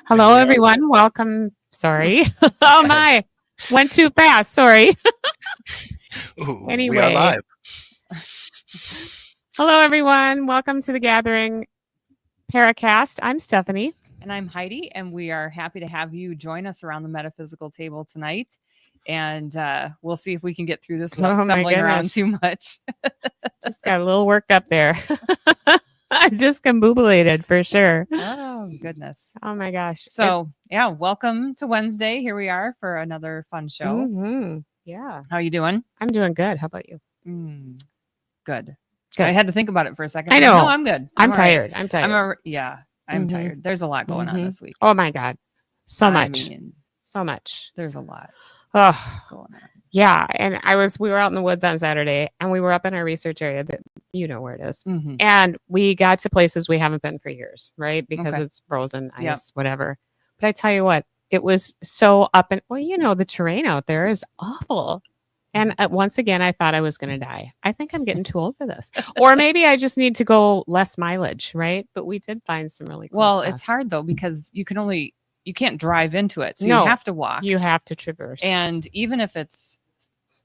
Hello, everyone. Welcome. Sorry. Oh, my. Went too fast. Sorry. Ooh, Anyway. We are live. Hello, everyone. Welcome to the Gathering ParaCast. I'm Stephanie. And I'm Heidi, and we are happy to have you join us around the metaphysical table tonight. And we'll see if we can get through this without stumbling around too much. Just got a little worked up there. I'm discombobulated for sure. Oh, goodness. Oh, my gosh. So, welcome to Wednesday. Here we are for another fun show. Mm-hmm. Yeah. How you doing? I'm doing good. How about you? Good. Good. I had to think about it for a second. I know. No, I'm good. I'm all tired. right. I'm tired. I'm tired. There's a lot going on this week. Oh, my God. So I much. mean, So much. there's a lot Oh, going on. yeah. And we were out in the woods on Saturday and we were up in our research area that you know where it is. Mm-hmm. And we got to places we haven't been for years, right? Because Okay. it's frozen ice, Yep. whatever. But I tell you what, it was so up and the terrain out there is awful. And once again, I thought I was going to die. I think I'm getting too old for this. Or maybe I just need to go less mileage, right? But we did find some really cool stuff. It's hard though, because you can't drive into it. So No. you have to walk. You have to traverse. And even if it's,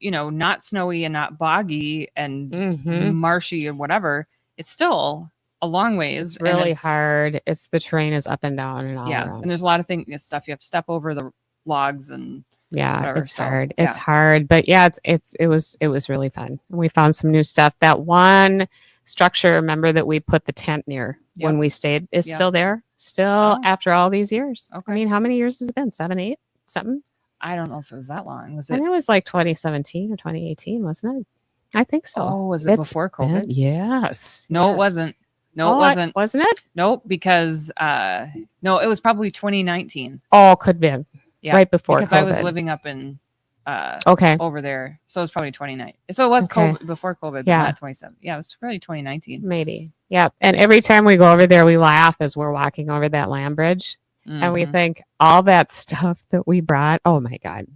not snowy and not boggy and marshy or whatever, it's still a long ways. It's really hard. The terrain is up and down and all around. And there's a lot of stuff you have to step over the logs and whatever. It's hard. It's hard. But it was really fun. We found some new stuff. That one structure, remember, that we put the tent near when we stayed is still there. Still after all these years. Okay. I mean, how many years has it been? 7, 8, something? I don't know if it was that long. Was it? And it was like 2017 or 2018, wasn't it? I think so. Oh, was it before COVID? Yes. No, it wasn't. No, it wasn't. Wasn't it? Nope, because no, it was probably 2019. Oh, could have been. Yeah, right before because COVID. I was living up in okay, over there, so it was probably 2019. So it was COVID, before COVID, but not 27. Yeah, it was probably 2019. Maybe. Yeah. And every time we go over there, we laugh as we're walking over that land bridge, and we think all that stuff that we brought. Oh my God.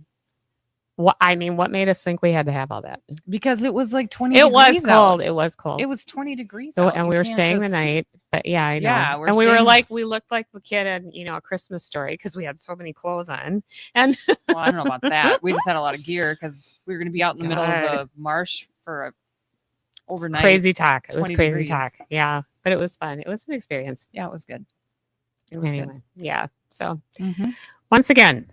What made us think we had to have all that? Because it was like 20 It degrees was cold. out. It was cold. It was 20 degrees So, out. and we were staying the night. But yeah, I know. Yeah, and we were like, we looked like the kid in, A Christmas Story because we had so many clothes on. And well, I don't know about that. We just had a lot of gear because we were going to be out in the middle of the marsh for a overnight. Crazy talk. It was crazy degrees. talk. Yeah. But it was fun. It was an experience. Yeah, it was good. It was good. Yeah. So once again,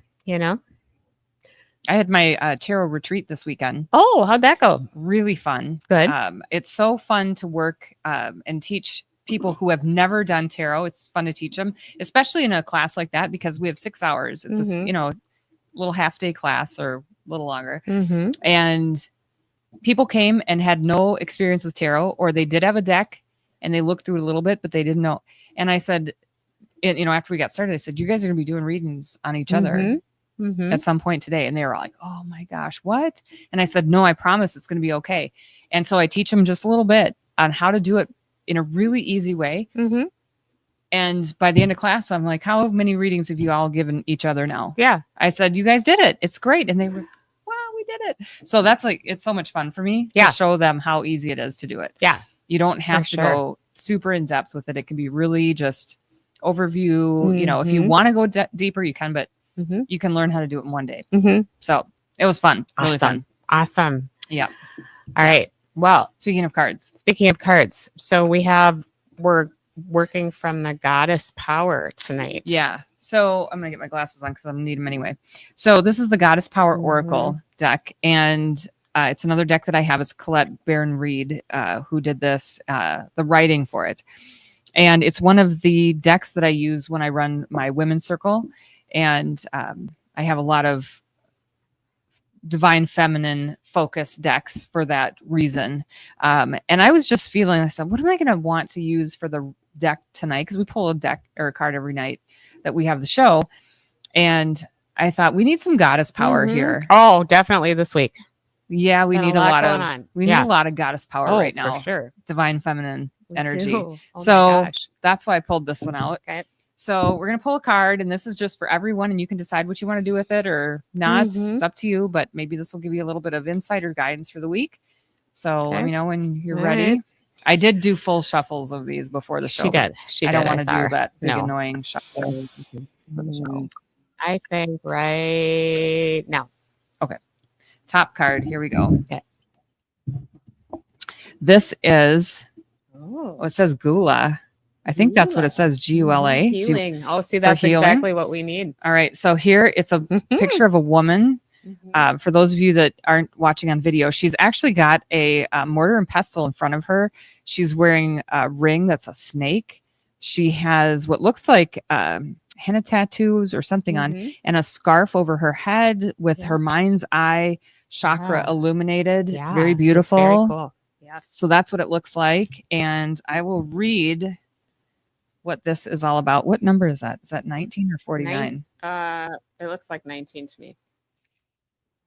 I had my tarot retreat this weekend. Oh, how'd that go? Really fun. Good. It's so fun to work and teach people who have never done tarot. It's fun to teach them, especially in a class like that, because we have 6 hours. It's a little half day class or a little longer. And people came and had no experience with tarot, or they did have a deck and they looked through it a little bit, but they didn't know. And I said, after we got started, I said, you guys are going to be doing readings on each other at some point today. And they were like, oh my gosh, what? And I said, no, I promise it's going to be okay. And so I teach them just a little bit on how to do it in a really easy way. And by the end of class, I'm like, how many readings have you all given each other now? Yeah. I said, you guys did it. It's great. And they were, wow, we did it. So that's it's so much fun for me to show them how easy it is to do it. Yeah. You don't have to go super in depth with it. It can be really just overview. If you want to go deeper, you can, but you can learn how to do it in one day. So it was fun. Really fun. Awesome. Yeah. All right. Well, Speaking of cards, so we're working from the goddess power tonight. Yeah. So I'm going to get my glasses on because I'm going to need them anyway. So this is the Goddess Power Oracle deck. And it's another deck that I have. It's Colette Barron-Reed who did this, the writing for it. And it's one of the decks that I use when I run my women's circle. And I have a lot of divine feminine focus decks for that reason. And I was just feeling, I said, what am I going to want to use for the deck tonight? Because we pull a deck or a card every night that we have the show. And I thought we need some goddess power here. Oh, definitely this week. Yeah, we need a lot need a lot of goddess power right now. For sure. Divine feminine energy. Oh, so that's why I pulled this one out. Okay. So we're going to pull a card, and this is just for everyone, and you can decide what you want to do with it or not. It's up to you, but maybe this will give you a little bit of insight or guidance for the week. So let me know when you're ready. I did do full shuffles of these before the show. She did. I don't want to do that big annoying shuffle. for the show. I think right now. Top card. Here we go. Okay. This is, Oh, it says Gula. I think that's what it says, Gula. Healing. Oh, see, that's healing. exactly what we need. All right. So here it's a picture of a woman. For those of you that aren't watching on video, she's actually got a mortar and pestle in front of her. She's wearing a ring that's a snake. She has what looks like henna tattoos or something on, and a scarf over her head with her mind's eye chakra illuminated. It's very beautiful. Very cool. Yes. So that's what it looks like. And I will read what this is all about. What number is that? Is that 19 or 49? It looks like 19 to me.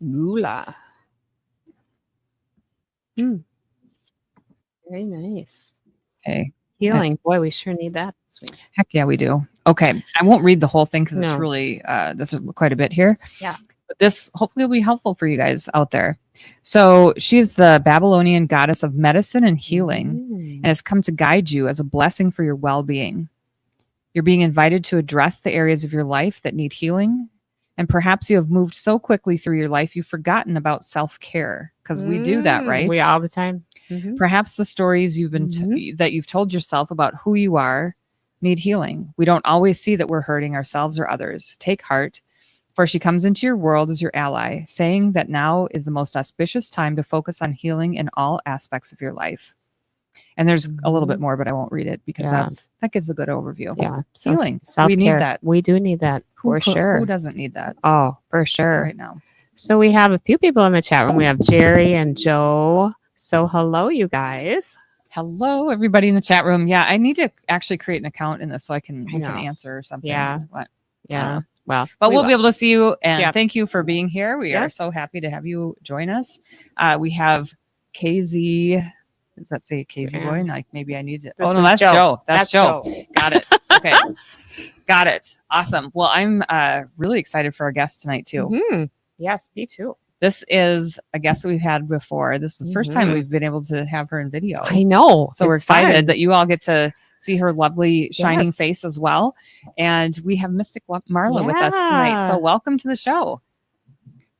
Gula. Very nice. Okay. Healing. Boy, we sure need that this week. Heck yeah, we do. Okay. I won't read the whole thing because No. it's really, this is quite a bit here. Yeah. But this hopefully will be helpful for you guys out there. So she is the Babylonian goddess of medicine and healing and has come to guide you as a blessing for your well-being. You're being invited to address the areas of your life that need healing. And perhaps you have moved so quickly through your life, you've forgotten about self-care because we do that, right? We all the time. Perhaps the stories you've been that you've told yourself about who you are need healing. We don't always see that we're hurting ourselves or others. Take heart, for she comes into your world as your ally, saying that now is the most auspicious time to focus on healing in all aspects of your life. And there's a little bit more, but I won't read it because that gives a good overview. Yeah. So Healing. Self-care. We need that. We do need that for sure. Who doesn't need that Oh, for sure. right now? So we have a few people in the chat room. We have Jerry and Joe. So hello, you guys. Hello, everybody in the chat room. Yeah, I need to actually create an account in this so I can answer or something. Yeah. What? Yeah. Well, But we'll be able to see you. And Yep. thank you for being here. We are so happy to have you join us. We have KZ. Does that say KZ boy? Like maybe I need to. This Oh, no, is that's Joe. Joe. That's Joe. Joe. Got it. Okay. Got it. Awesome. Well, I'm really excited for our guest tonight, too. Yes, me too. This is a guest that we've had before. This is the first time we've been able to have her in video. I know. So we're It's excited fun. that you all get to see her lovely shining Yes. face as well. And we have Mystic Marla with us tonight. So welcome to the show.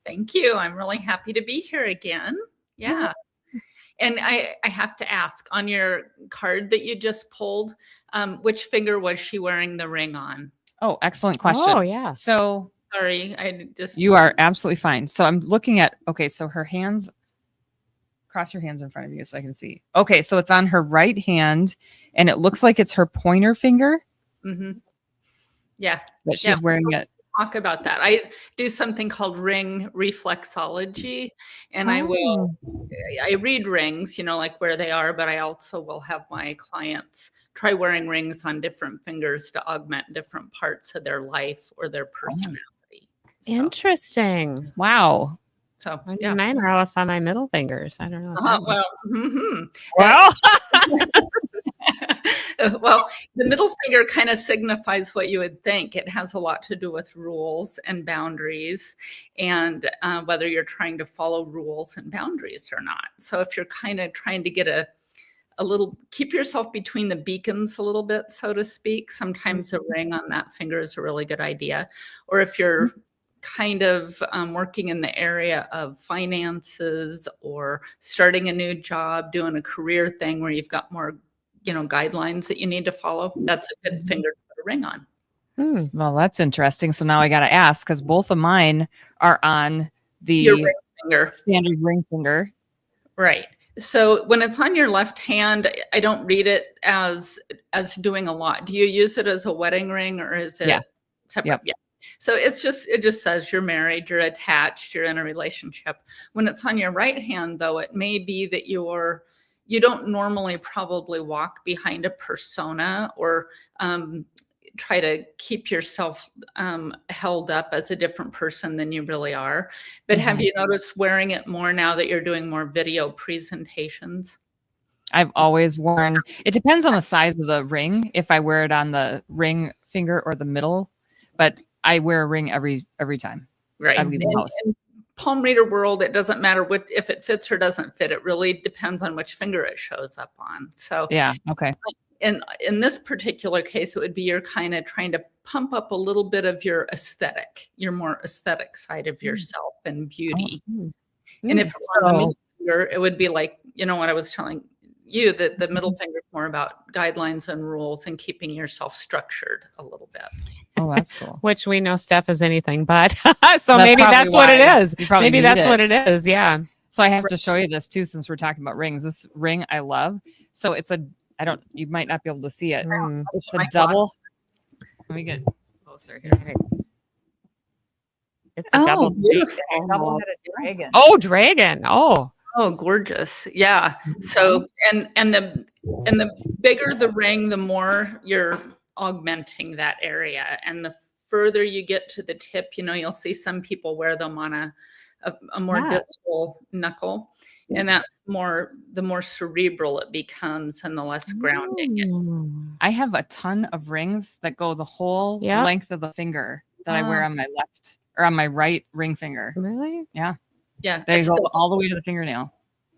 Thank you. I'm really happy to be here again. Yeah. And I have to ask, on your card that you just pulled, which finger was she wearing the ring on? Oh, excellent question. Oh, yeah. So Sorry, I just... you are absolutely fine. So I'm looking at, okay, so her hands, cross your hands in front of you so I can see. Okay, so it's on her right hand and it looks like it's her pointer finger. Yeah. That she's wearing it. Talk about that. I do something called ring reflexology, and I read rings, like where they are, but I also will have my clients try wearing rings on different fingers to augment different parts of their life or their personality. Interesting. Wow. So mine are all on my middle fingers. I don't know. Well, well, the middle finger kind of signifies what you would think. It has a lot to do with rules and boundaries and whether you're trying to follow rules and boundaries or not. So if you're kind of trying to get a little, keep yourself between the beacons a little bit, so to speak, sometimes a ring on that finger is a really good idea. Or if you're kind of working in the area of finances or starting a new job, doing a career thing where you've got more guidelines that you need to follow, that's a good finger to put a ring on. Well, that's interesting. So now I got to ask, because both of mine are on Your ring finger. Standard ring finger. Right. So when it's on your left hand, I don't read it as doing a lot. Do you use it as a wedding ring or is it separate? Yep. Yeah. So it just says you're married, you're attached, you're in a relationship. When it's on your right hand, though, it may be that you don't normally probably walk behind a persona or try to keep yourself held up as a different person than you really are. But have you noticed wearing it more now that you're doing more video presentations? I've always worn, it depends on the size of the ring, if I wear it on the ring finger or the middle, but I wear a ring every time. Right. I leave the house. In palm reader world, it doesn't matter if it fits or doesn't fit. It really depends on which finger it shows up on. So yeah. Okay. in this particular case, it would be you're kind of trying to pump up a little bit of your aesthetic, your more aesthetic side of yourself and beauty. And if it's on the middle finger, it would be like, what I was telling you, that the middle finger is more about guidelines and rules and keeping yourself structured a little bit. Oh, that's cool. Which we know Steph is anything but. So maybe that's what it is. Maybe that's what it is. Yeah. So I have to show you this too, since we're talking about rings. This ring I love. So it's you might not be able to see it. It's a double. Let me get closer here. It's a double double-headed dragon. Oh, dragon. Oh, gorgeous. Yeah. So, and the bigger the ring, the more you're augmenting that area. And the further you get to the tip, you'll see some people wear them on a more distal knuckle. And that's the more cerebral it becomes and the less grounding. I have a ton of rings that go the whole length of the finger that I wear on my left or on my right ring finger. Really? Yeah. Yeah. They go all the way to the fingernail.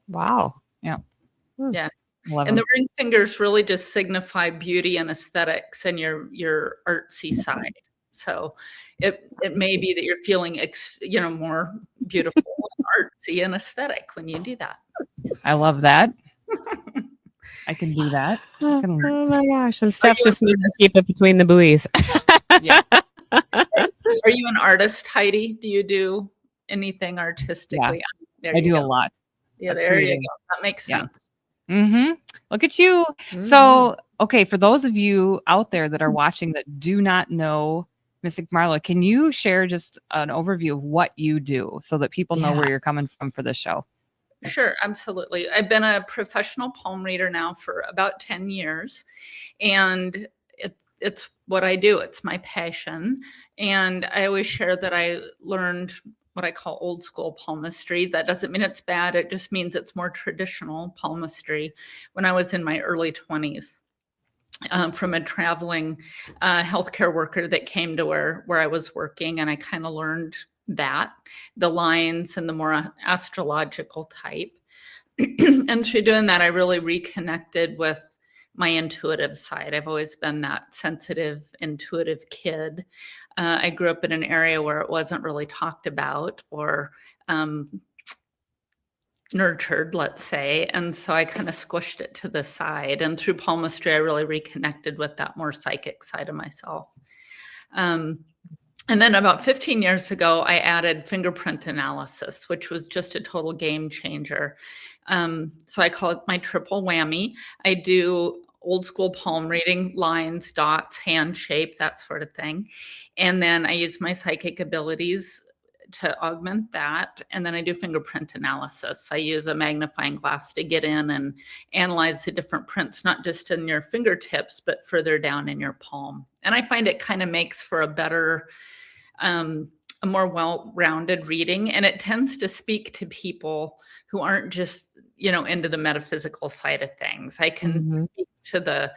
Wow. Yeah. Yeah. And the ring fingers really just signify beauty and aesthetics and your artsy side. So it may be that you're feeling more beautiful and artsy and aesthetic when you do that. I love that. I can do that. Oh my gosh. And Steph just needs to keep it between the buoys. Yeah. Are you an artist, Heidi? Do you do anything artistically? Yeah. I do a lot. Yeah, there you go. That makes sense. Mm-hmm. Look at you. Mm-hmm. So, okay, for those of you out there that are watching that do not know Mystic Marla, can you share just an overview of what you do so that people know where you're coming from for this show? Sure, absolutely. I've been a professional palm reader now for about 10 years, and it's what I do. It's my passion. And I always share that I learned what I call old school palmistry. That doesn't mean it's bad. It just means it's more traditional palmistry when I was in my early 20s. From a traveling healthcare worker that came to where I was working. And I kind of learned the lines and the more astrological type. And through doing that, I really reconnected with my intuitive side. I've always been that sensitive, intuitive kid. I grew up in an area where it wasn't really talked about or nurtured, let's say. And so I kind of squished it to the side. And through palmistry, I really reconnected with that more psychic side of myself. And then about 15 years ago, I added fingerprint analysis, which was just a total game changer. So I call it my triple whammy. I do old school palm reading, lines, dots, hand shape, that sort of thing. And then I use my psychic abilities to augment that. And then I do fingerprint analysis. I use a magnifying glass to get in and analyze the different prints, not just in your fingertips, but further down in your palm. And I find it kind of makes for a better, a more well-rounded reading. And it tends to speak to people who aren't just, into the metaphysical side of things. I can speak to the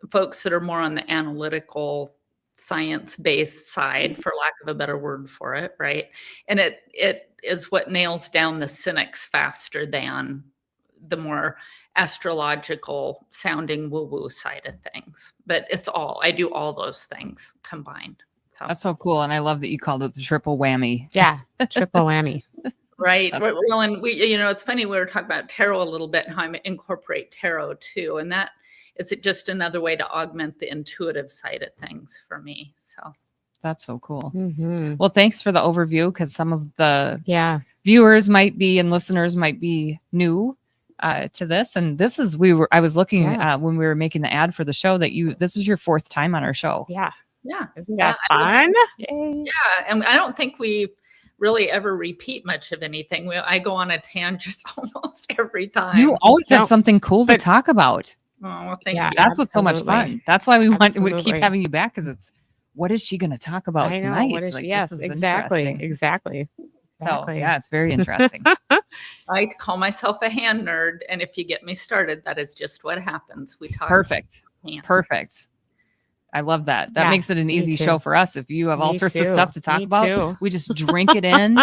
folks that are more on the analytical, science-based side, for lack of a better word for it, right? And it is what nails down the cynics faster than the more astrological sounding woo-woo side of things. But I do all those things combined. So. That's so cool. And I love that you called it the triple whammy. Yeah, triple whammy. Right. Well, and it's funny, we were talking about tarot a little bit, and how I incorporate tarot too. And that is just another way to augment the intuitive side of things for me. So that's so cool. Mm-hmm. Well, thanks for the overview, because some of the viewers might be and listeners might be new to this. And this is, I was looking when we were making the ad for the show that this is your 4th time on our show. Yeah. Yeah. Isn't that fun? Yeah. And I don't think we really ever repeat much of anything. I go on a tangent almost every time. You always have something cool to talk about. Oh, well, thank you. That's what's so much fun. That's why we keep having you back, because it's, what is she going to talk about tonight? What is yes, exactly. So yeah, it's very interesting. I call myself a hand nerd, and if you get me started, that is just what happens. We talk. Perfect. I love that. That makes it an easy show for us. If you have all sorts of stuff to talk about, we just drink it in,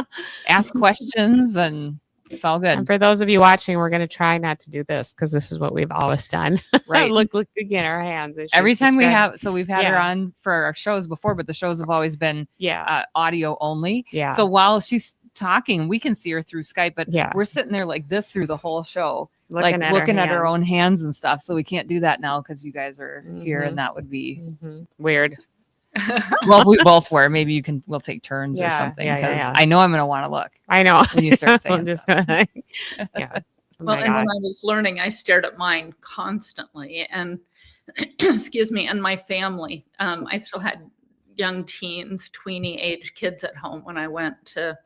ask questions, and It's all And good. for those of you watching, we're going to try not to do this because this is what we've always done. Right. look again, our hands. as Every she's time we describing. have, so we've had her Yeah. on for our shows before, but the shows have always been Yeah. audio only. Yeah. So while she's talking, we can see her through Skype, but Yeah. we're sitting there like this through the whole show, Looking at our own hands. hands and stuff. So we can't do that now because you guys are here, Mhm. and that would be Weird. well, if we both were, maybe we'll take turns or Yeah, something. yeah, Because yeah. I know I'm going to want to look I know. when you start saying I'm just stuff. gonna, yeah. Oh Well, my and when God. I was learning, I stared at mine constantly, and excuse me, and my family. I still had young teens, tweeny age kids at home when I went to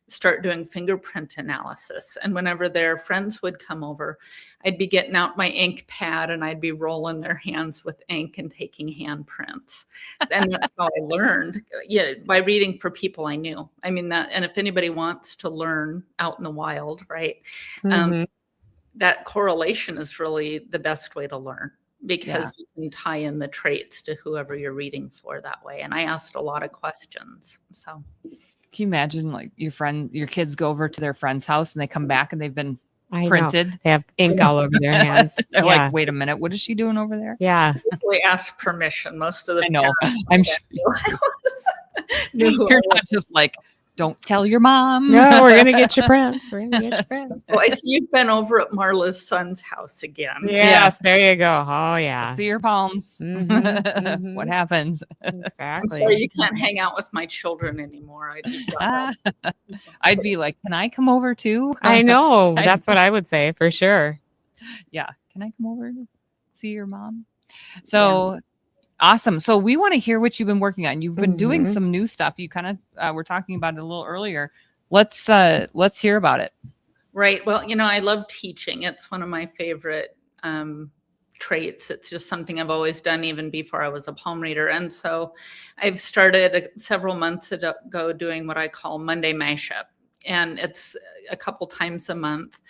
start doing fingerprint analysis. And whenever their friends would come over, I'd be getting out my ink pad and I'd be rolling their hands with ink and taking handprints. And that's how I learned, by reading for people I knew. I mean, that, and if anybody wants to learn out in the wild, right? Mhm. That correlation is really the best way to learn, because you can tie in the traits to whoever you're reading for that way. And I asked a lot of questions. So Can you imagine like your kids go over to their friend's house and they come back and they've been I know. printed? They have ink all over their hands. They're Yeah. like, wait a minute, what is she doing over there? Yeah. we ask permission. Most of the I know. parents I'm sure knew who I you're was. not just like, don't tell your mom. No, we're gonna get your prints. We're gonna get your prints. Oh, I see you've been over at Marla's son's house again. Yes, there you go. Oh yeah. See your palms. Mhm, mhm. What happens? I'm Exactly. sorry you can't hang out with my children anymore. I'd be like, can I come over too? I know. I- That's what I would say for sure. Yeah. Can I come over to see your mom? So awesome. So we want to hear what you've been working on. You've been doing Mhm. some new stuff. You kind of were talking about it a little earlier. Let's hear about it. Right. Well, I love teaching. It's one of my favorite traits. It's just something I've always done even before I was a palm reader. And so I've started several months ago doing what I call Monday Mashup. And it's a couple times a month.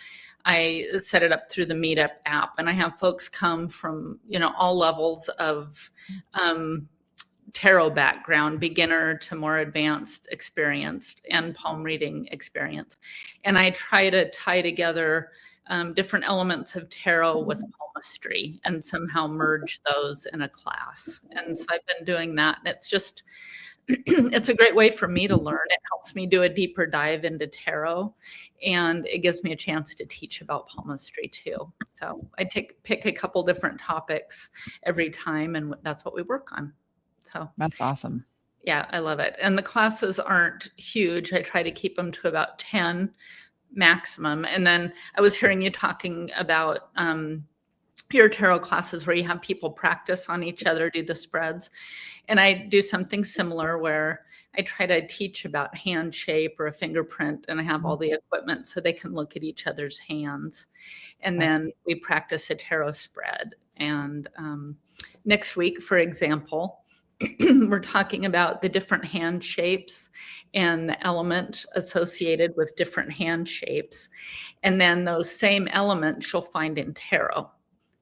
I set it up through the Meetup app, and I have folks come from, all levels of tarot background, beginner to more advanced experienced, and palm reading experience. And I try to tie together different elements of tarot with palmistry and somehow merge those in a class. And so I've been doing that. And it's just, it's a great way for me to learn. It helps me do a deeper dive into tarot, and it gives me a chance to teach about palmistry too. So I pick a couple different topics every time, and that's what we work on. So That's awesome. yeah, I love it. And the classes aren't huge. I try to keep them to about 10 maximum. And then I was hearing you talking about your tarot classes where you have people practice on each other, do the spreads. And I do something similar where I try to teach about hand shape or a fingerprint, and I have all the equipment so they can look at each other's hands. And then we practice a tarot spread. And next week, for example, we're talking about the different hand shapes and the element associated with different hand shapes. And then those same elements you'll find in tarot.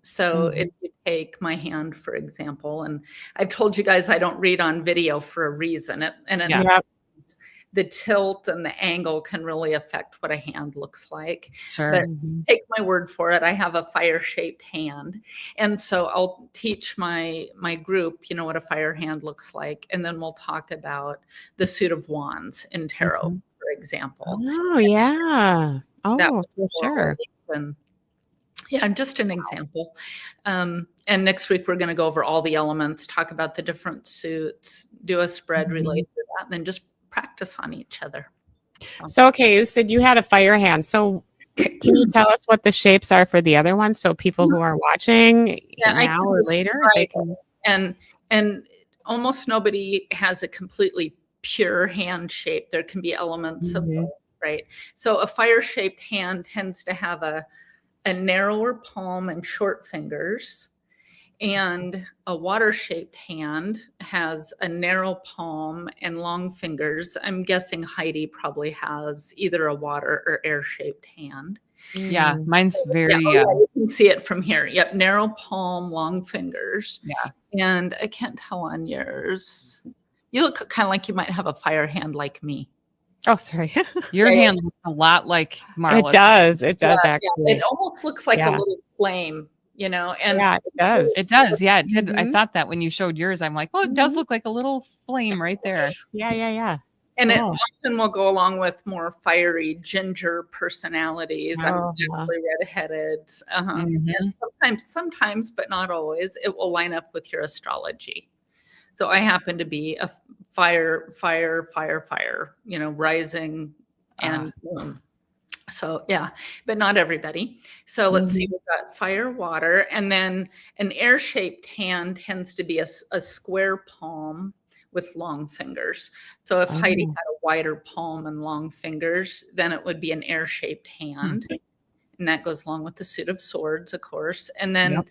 So if you take my hand, for example, and I've told you guys I don't read on video for a reason. The tilt and the angle can really affect what a hand looks like. Sure. But take my word for it. I have a fire-shaped hand. And so I'll teach my group, what a fire hand looks like. And then we'll talk about the suit of wands in tarot, for example. Oh yeah. That Oh, was for sure. and yeah, just an example. And next week, we're going to go over all the elements, talk about the different suits, do a spread related to that, and then just practice on each other. So, okay, you said you had a fire hand. So can you tell us what the shapes are for the other ones so people who are watching now or later, they can... And almost nobody has a completely pure hand shape. There can be elements of both, right? So a fire-shaped hand tends to have a narrower palm and short fingers, and a water-shaped hand has a narrow palm and long fingers. I'm guessing Heidi probably has either a water or air-shaped hand. Yeah, mine's very. You can see it from here. Yep, narrow palm, long fingers. Yeah, and I can't tell on yours. You look kind of like you might have a fire hand like me. Oh, sorry. Your Yeah, yeah. hand looks a lot like Marla's. It does. It does Yeah, actually. it almost looks like a Yeah. little flame, and Yeah, it does. It does. Yeah, it did. I Mhm. thought that when you showed yours, I'm like, oh, it does look like a little flame right there. Yeah. and it Oh. often will go along with more fiery ginger personalities. I'm Oh, actually redheaded. Mhm. And sometimes, but not always, it will line up with your astrology. So I happen to be a fire, rising and moon. So yeah, but not everybody. So let's see, Mhm. we've got fire, water, and then an air-shaped hand tends to be a square palm with long fingers. So if Heidi Oh. had a wider palm and long fingers, then it would be an air-shaped hand. And that goes along with the suit of swords, of course. And then Yep.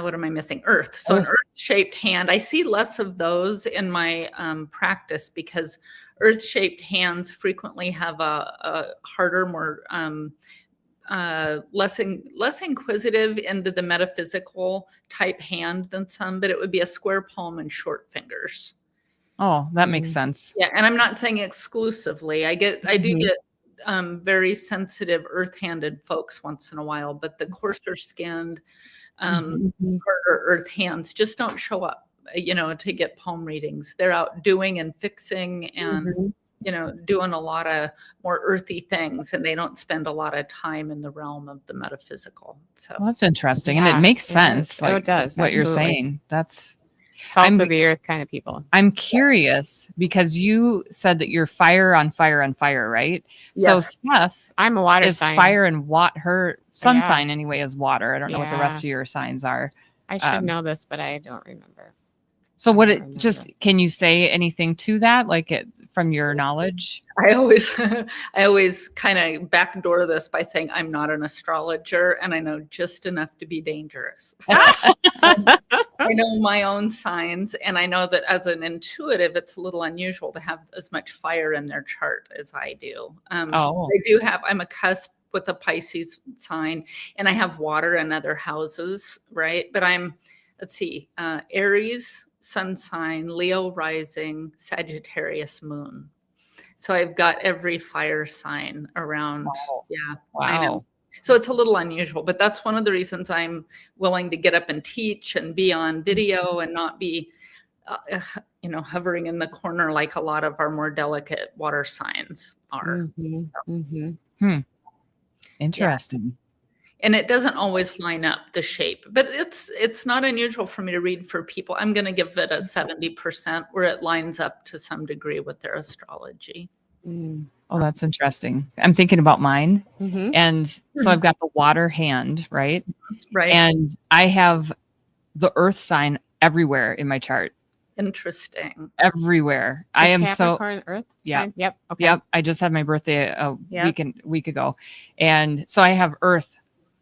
what am I missing? Earth. So an earth-shaped hand. I see less of those in my practice because earth-shaped hands frequently have a harder, more less inquisitive into the metaphysical type hand than some, but it would be a square palm and short fingers. Oh, that makes Mhm. sense. Yeah, and I'm not saying exclusively. I do Mhm. get very sensitive earth-handed folks once in a while, but the coarser skinned Mhm. harder earth hands just don't show up, to get palm readings. They're out doing and fixing and, Mhm. doing a lot of more earthy things, and they don't spend a lot of time in the realm of the metaphysical. So Well, that's interesting. And it Yeah, makes it sense. is. Oh, it does, What you're absolutely. saying. That's Salt I'm of the earth kind of people. I'm curious because you said that you're fire on fire on fire, right? So yes, Steph I'm a water is sign. fire and her sun Yeah. sign anyway is water. I don't know what the rest of Yeah. your signs are. I should Um, know this, but I don't remember. So I what don't it remember. just can you say anything to that, like it from your knowledge? I always I always kind of backdoor this by saying I'm not an astrologer and I know just enough to be dangerous. So I know my own signs, and I know that as an intuitive, it's a little unusual to have as much fire in their chart as I do. Oh. I'm a cusp with a Pisces sign, and I have water in other houses, right? But let's see, Aries, sun sign, Leo rising, Sagittarius moon. So I've got every fire sign around. Wow. Yeah, I know. Wow. So it's a little unusual, but that's one of the reasons I'm willing to get up and teach and be on video and not be, hovering in the corner like a lot of our more delicate water signs are. Mhm. Mhm. Yeah. Interesting. And it doesn't always line up the shape, but it's not unusual for me to read for people. I'm going to give it a 70% where it lines up to some degree with their astrology. Mm. Oh, that's interesting. I'm thinking about mine. Mhm. And so I've got the water hand, right? Right. And I have the earth sign everywhere in my chart. Interesting. Everywhere. I Is am Capricorn Earth Yeah. sign? Yep. Okay. Yep. I just had my birthday a Yep. week ago. And so I have earth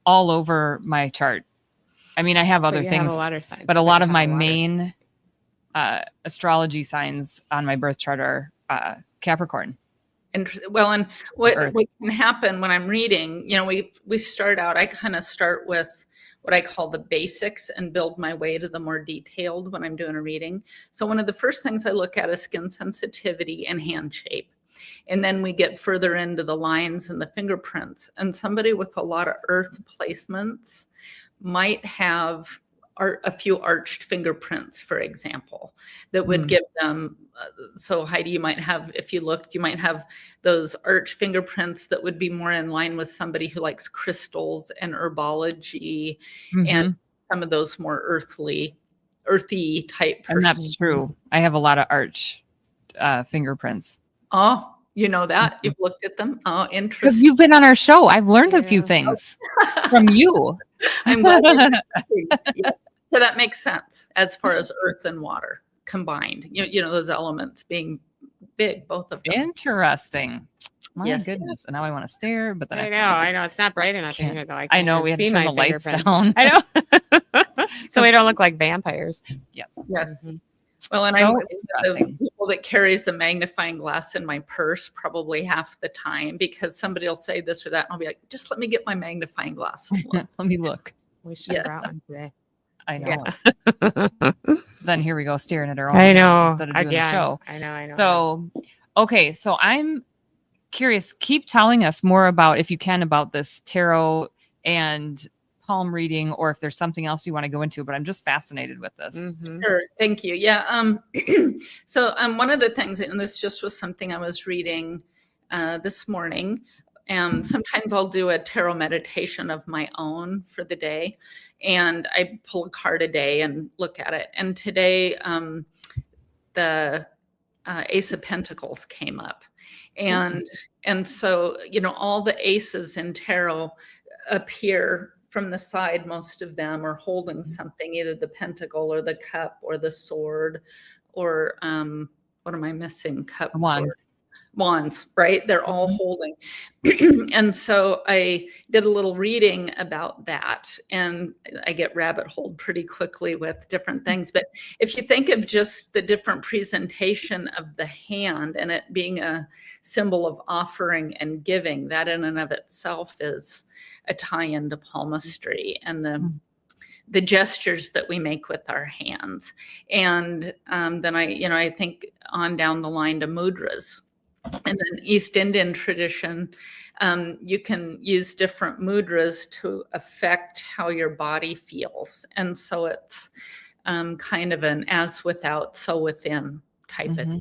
all over my chart. I mean, I have But other you have things, a water sign. but a lot you of have my a water. main astrology signs on my birth chart are Capricorn. Well, and what Earth. can happen when I'm reading, we start out, I kind of start with what I call the basics and build my way to the more detailed when I'm doing a reading. So one of the first things I look at is skin sensitivity and hand shape. And then we get further into the lines and the fingerprints. And somebody with a lot of earth placements might have a few arched fingerprints, for example, that would give them. So Heidi, you might have, if you looked, you might have those arched fingerprints that would be more in line with somebody who likes crystals and herbology and some of those more earthy type. And that's true. I have a lot of arch fingerprints. Oh, you know that? You've looked at them? Oh, interesting. Because you've been on our show. I've learned a few things from you. I'm glad. Yes. So that makes sense as far as earth and water combined. Those elements being big, both of them. Interesting. My Yes. goodness. And now I want to stare, but then I know. It's not bright enough can't- here, though. I know even we had to see turn my the lights fingerprints. down. I know. So we don't look like vampires. Yes. Yes. Mhm. Well, and So I'm one of the interesting. people that carries a magnifying glass in my purse probably half the time because somebody will say this or that, and I'll be like, just let me get my magnifying glass. and look." Let me look. We should have Yes. brought one today. I know. Yeah. Then here we go staring at our own I hands know. instead of doing Again. the show. I know. So, Okay, so I'm curious. Keep telling us more about, if you can, about this tarot and palm reading, or if there's something else you want to go into. But I'm just fascinated with this. Mhm. Sure. Thank you. Yeah. So one of the things, and this just was something I was reading this morning, and sometimes I'll do a tarot meditation of my own for the day, and I pull a card a day and look at it. And today, the Ace of Pentacles came up, and so all the aces in tarot appear from the side. Most of them are holding something, either the pentacle or the cup or the sword, or what am I missing? Cup, Wand. sword, wands, right? They're all holding. And so I did a little reading about that, and I get rabbit holed pretty quickly with different things. But if you think of just the different presentation of the hand and it being a symbol of offering and giving, that in and of itself is a tie-in to palmistry and the gestures that we make with our hands. And then I think on down the line to mudras. And then East Indian tradition, you can use different mudras to affect how your body feels. And so it's kind of an as without, so within type of thing.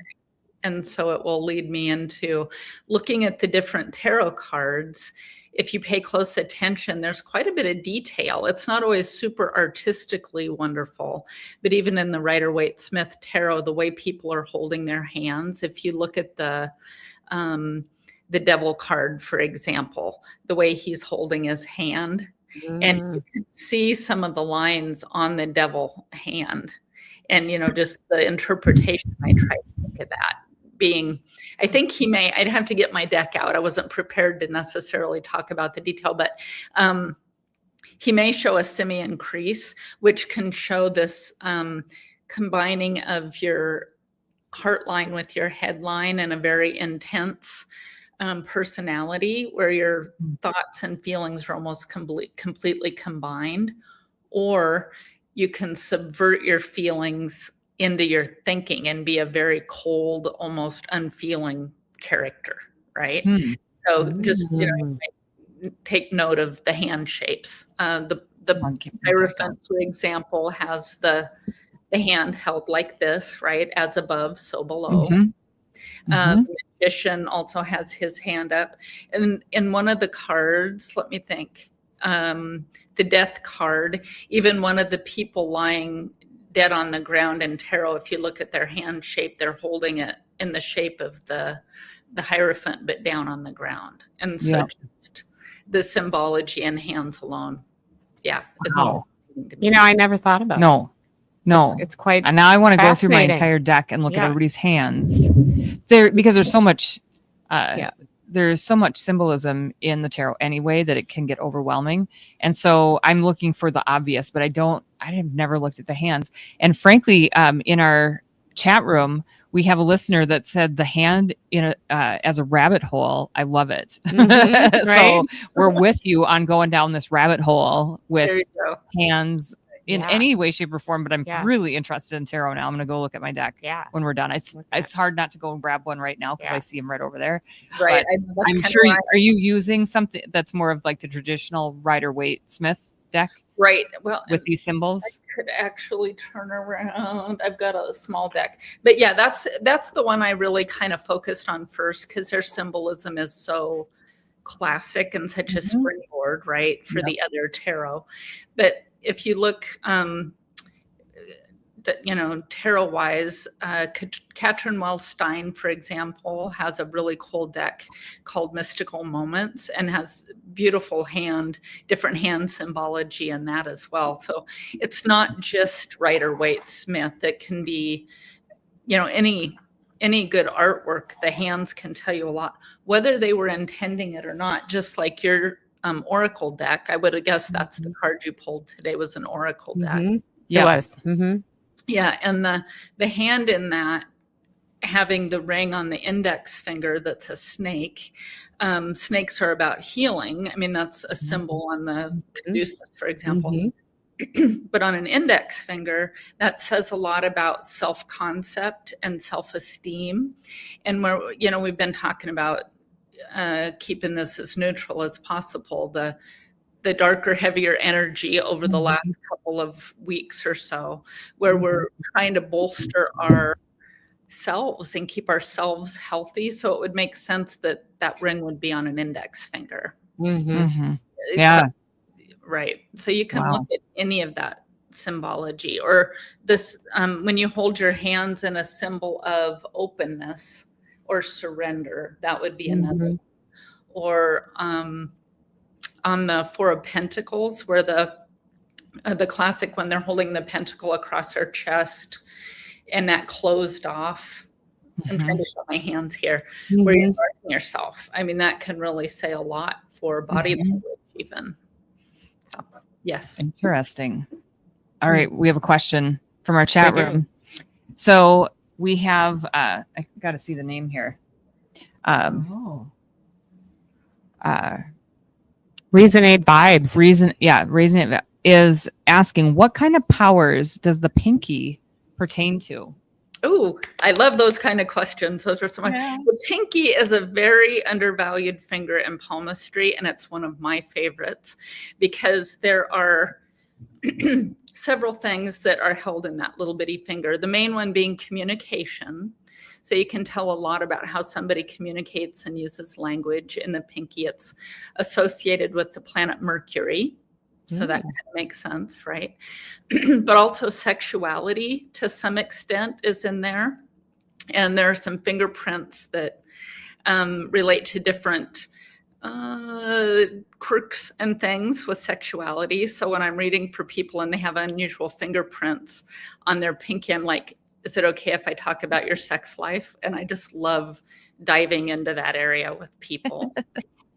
And so it will lead me into looking at the different tarot cards. If you pay close attention, there's quite a bit of detail. It's not always super artistically wonderful, but even in the Rider-Waite-Smith tarot, the way people are holding their hands, if you look at the devil card, for example, the way he's holding his hand, and you can see some of the lines on the devil hand, and just the interpretation. I try to look at that being, I think I'd have to get my deck out. I wasn't prepared to necessarily talk about the detail, but he may show a simian crease, which can show this combining of your heart line with your head line and a very intense personality where your thoughts and feelings are almost completely combined, or you can subvert your feelings into your thinking and be a very cold, almost unfeeling character, right? So just take note of the hand shapes. The Hierophant, for example, has the hand held like this, right? As above, so below. The Magician also has his hand up. And in one of the cards, let me think, the Death card, even one of the people lying dead on the ground in tarot, if you look at their hand shape, they're holding it in the shape of the Hierophant, but down on the ground. And so just the symbology in hands alone. Yeah. Wow. I never thought about No. It's quite and now I want to go through my fascinating. entire deck and look at everybody's hands because there's so much there's so much symbolism in the tarot anyway that it can get overwhelming. And so I'm looking for the obvious, but I have never looked at the hands. And frankly, in our chat room, we have a listener that said the hand as a rabbit hole. I love it. Right? So we're with you on going down this rabbit hole with hands in any way, shape, or form. But I'm really interested in tarot now. I'm going to go look at my deck when we're done. It's hard not to go and grab one right now because I see them right over there. Right. I'm sure. Are you using something that's more of like the traditional Rider-Waite-Smith deck? Right. Well, with these symbols, I could actually turn around. I've got a small deck, but yeah, that's the one I really kind of focused on first because their symbolism is so classic and such a springboard, right, for the other tarot. But if you look, tarot wise, Katrin Wellstein, for example, has a really cool deck called Mystical Moments and has beautiful different hand symbology in that as well. So it's not just Rider-Waite-Smith. It can be, any good artwork. The hands can tell you a lot, whether they were intending it or not. Just like your oracle deck, I would have guessed that's the card you pulled today was an oracle deck. It was. Yeah, and the hand in that having the ring on the index finger that's a snake. Snakes are about healing. I mean, that's a symbol on the caduceus, for example. But on an index finger, that says a lot about self-concept and self-esteem. And we've been talking about keeping this as neutral as possible. The darker, heavier energy over the last couple of weeks or so, where we're trying to bolster ourselves and keep ourselves healthy. So it would make sense that that ring would be on an index finger. Yeah. So, right. So you can Wow. look at any of that symbology, or this when you hold your hands in a symbol of openness or surrender, that would be another. Or on the Four of Pentacles, where the classic, when they're holding the pentacle across their chest and that closed off. I'm trying to show my hands here, where you're guarding yourself. I mean, that can really say a lot for body language even. So, yes. Interesting. All right. We have a question from our chat room. So we have, I got to see the name here. Resonate Vibes. Resonate is asking, what kind of powers does the pinky pertain to? Oh, I love those kind of questions. Those are some. The pinky is a very undervalued finger in palmistry, and it's one of my favorites because there are several things that are held in that little bitty finger. The main one being communication. So you can tell a lot about how somebody communicates and uses language. In the pinky, it's associated with the planet Mercury. So that kind of makes sense, right? But also sexuality to some extent is in there. And there are some fingerprints that relate to different quirks and things with sexuality. So when I'm reading for people and they have unusual fingerprints on their pinky, I'm like, is it okay if I talk about your sex life? And I just love diving into that area with people.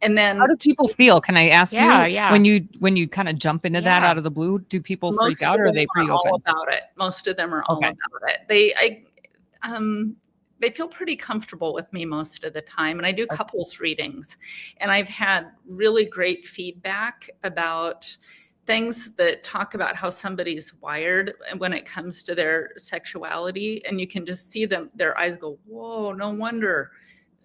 And then, how do people feel? Can I ask you? Yeah. When you kind of jump into that out of the blue, do people freak out, or are they pretty open? All about it. Most of them are all about it. They feel pretty comfortable with me most of the time, and I do couples readings, and I've had really great feedback about things that talk about how somebody's wired when it comes to their sexuality, and you can just see their eyes go, whoa, no wonder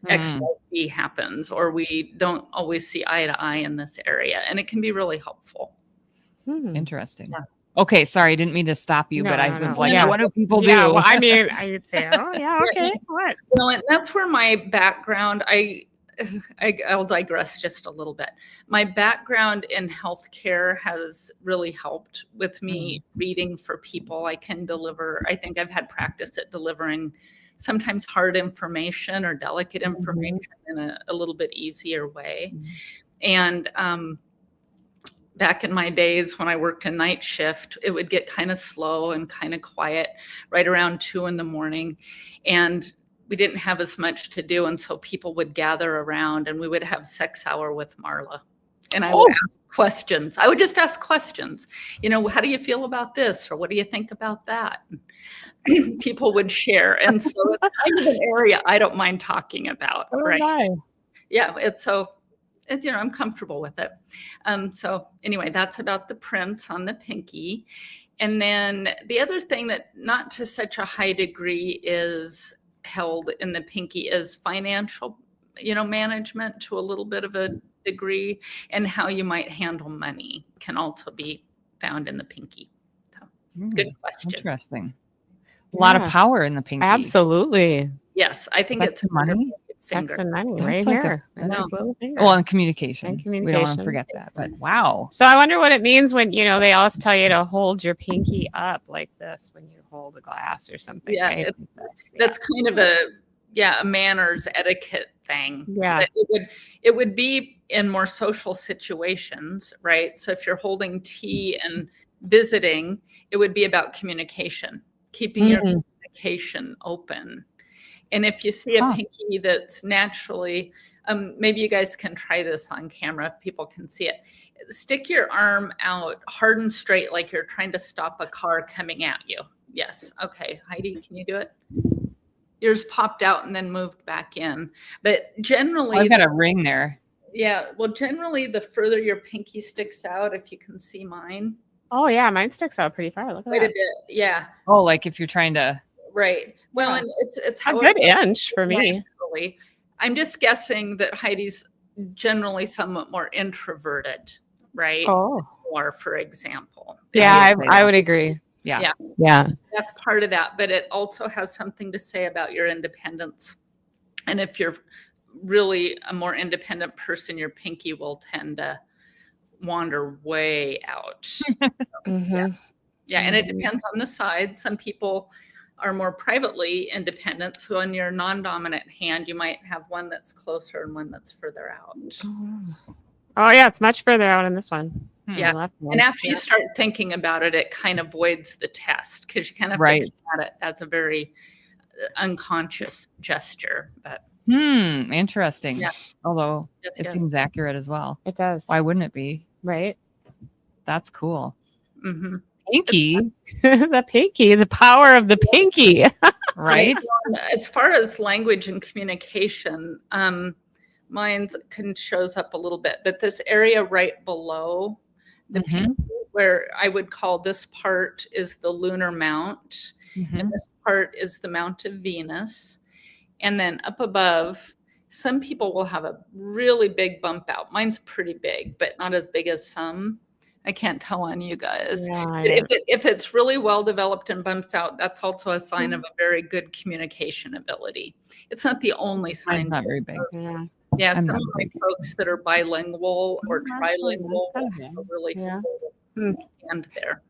XYZ happens, or we don't always see eye to eye in this area, and it can be really helpful. Interesting. Yeah. Okay, sorry, I didn't mean to stop you, but I was like, what do people do? Well, I mean, I would say, oh yeah, okay, what? Well, and that's where my background, I'll digress just a little bit. My background in healthcare has really helped with me reading for people. I can deliver, I think I've had practice at delivering sometimes hard information or delicate information in a little bit easier way. And back in my days when I worked a night shift, it would get kind of slow and kind of quiet right around 2 a.m. And we didn't have as much to do. And so people would gather around and we would have sex hour with Marla. And I would ask questions. I would just ask questions. How do you feel about this? Or what do you think about that? And people would share. And so it's kind of an area I don't mind talking about. Right. Yeah. I'm comfortable with it. So anyway, that's about the prints on the pinky. And then the other thing that not to such a high degree is held in the pinky is financial, management to a little bit of a degree, and how you might handle money can also be found in the pinky. So, good question. Interesting. A lot of power in the pinky. Absolutely. Yes, I think it's money. Sex and money right here. That's his little finger. Well, and communication. We don't want to forget that. But wow. So I wonder what it means when, they always tell you to hold your pinky up like this when you hold a glass or something. Yeah, right? That's kind of a manners etiquette thing. Yeah. It would be in more social situations, right? So if you're holding tea and visiting, it would be about communication, keeping your communication open. And if you see a pinky that's naturally, maybe you guys can try this on camera if people can see it. Stick your arm out hard and straight like you're trying to stop a car coming at you. Yes. Okay. Heidi, can you do it? Yours popped out and then moved back in. But generally, I've got a ring there. Yeah. Well, generally, the further your pinky sticks out, if you can see mine, Oh yeah, mine sticks out pretty far. Look at quite a that. bit. Yeah, Oh, like if you're trying to. right. Well, Yeah. and it's A good inch for me. naturally. I'm just guessing that Heidi's generally somewhat more introverted, right? Oh. Or, for example. Yeah, would say I that. would agree. Yeah. Yeah. Yeah. That's part of that, but it also has something to say about your independence. And if you're really a more independent person, your pinky will tend to wander way out. Mhm. Yeah, and it depends on the side. Some people are more privately independent. So on your non-dominant hand, you might have one that's closer and one that's further out. Oh yeah, it's much further out in this one. Yeah. The left one. And after you start thinking about it, it kind of voids the test because you kind of Right. think at it as a very unconscious gesture. But Interesting. Yeah. Although yes, it yes. seems accurate as well. It does. Why wouldn't it be? Right? That's cool. Mhm. Pinky, The pinky, the power of the pinky. right? As far as language and communication, mine shows up a little bit, but this area right below the Mhm. pinky, where I would call this part is the lunar mount, Mhm. and this part is the mount of Venus. And then up above, some people will have a really big bump out. Mine's pretty big, but not as big as some. I can't tell on you guys. Yeah, But if it's really well developed and bumps out, that's also a sign of a very good communication ability. It's not the only Mine's sign. not very big. yeah. Yeah, I'm some not of my big. folks that are bilingual or trilingual Kind have of a really Yeah. full hand there.